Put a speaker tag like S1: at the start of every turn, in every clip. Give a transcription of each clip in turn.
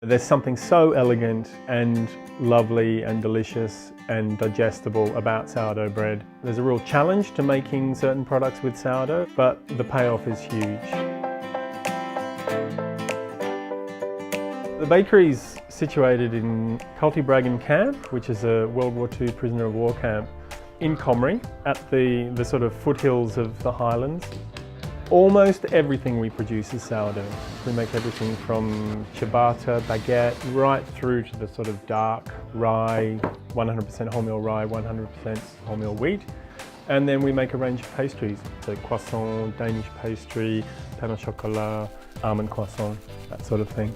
S1: There's something so elegant and lovely and delicious and digestible about sourdough bread. There's a real challenge to making certain products with sourdough, but the payoff is huge. The bakery's situated in Cultiebragan Camp, which is a World War II prisoner of war camp in Comrie, at the sort of foothills of the Highlands. Almost everything we produce is sourdough. We make everything from ciabatta, baguette, right through to the sort of dark rye, 100% wholemeal rye, 100% wholemeal wheat. And then we make a range of pastries, so croissant, Danish pastry, pain au chocolat, almond croissant, that sort of thing.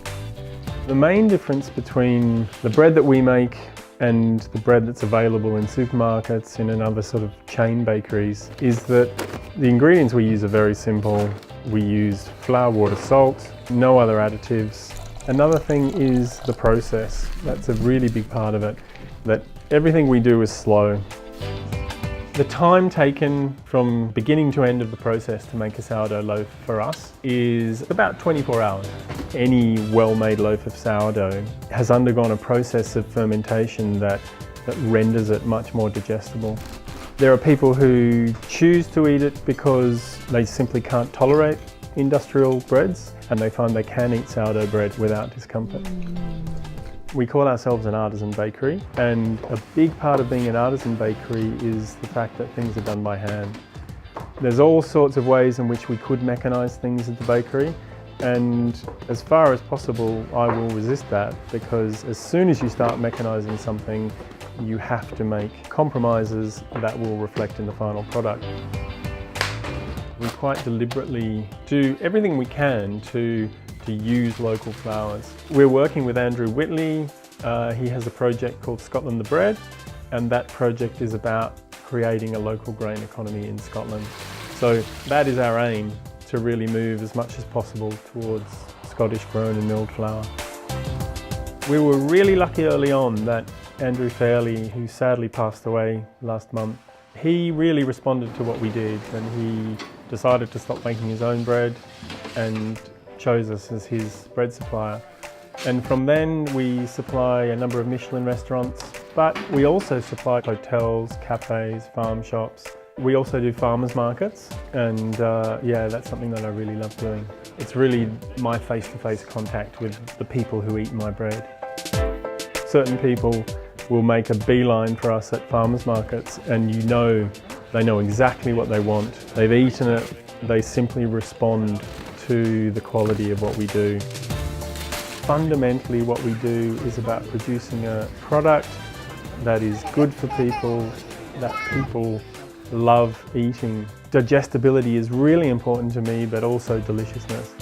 S1: The main difference between the bread that we make and the bread that's available in supermarkets and in other sort of chain bakeries is that the ingredients we use are very simple. We use flour, water, salt, no other additives. Another thing is the process. That's a really big part of it, that everything we do is slow. The time taken from beginning to end of the process to make a sourdough loaf for us is about 24 hours. Any well-made loaf of sourdough has undergone a process of fermentation that renders it much more digestible. There are people who choose to eat it because they simply can't tolerate industrial breads and they find they can eat sourdough bread without discomfort. We call ourselves an artisan bakery, and a big part of being an artisan bakery is the fact that things are done by hand. There's all sorts of ways in which we could mechanise things at the bakery, and as far as possible I will resist that, because as soon as you start mechanising something you have to make compromises that will reflect in the final product. We quite deliberately do everything we can to use local flours. We're working with Andrew Whitley. He has a project called Scotland the Bread, and that project is about creating a local grain economy in Scotland. So that is our aim, to really move as much as possible towards Scottish grown and milled flour. We were really lucky early on that Andrew Fairley, who sadly passed away last month, he really responded to what we did, and he decided to stop making his own bread and chose us as his bread supplier. And from then we supply a number of Michelin restaurants, but we also supply hotels, cafes, farm shops. We also do farmers markets, and yeah, that's something that I really love doing. It's really my face-to-face contact with the people who eat my bread. Certain people will make a beeline for us at farmers markets, and you know they know exactly what they want. They've eaten it, they simply respond to the quality of what we do. Fundamentally what we do is about producing a product that is good for people, that people love eating. Digestibility is really important to me, but also deliciousness.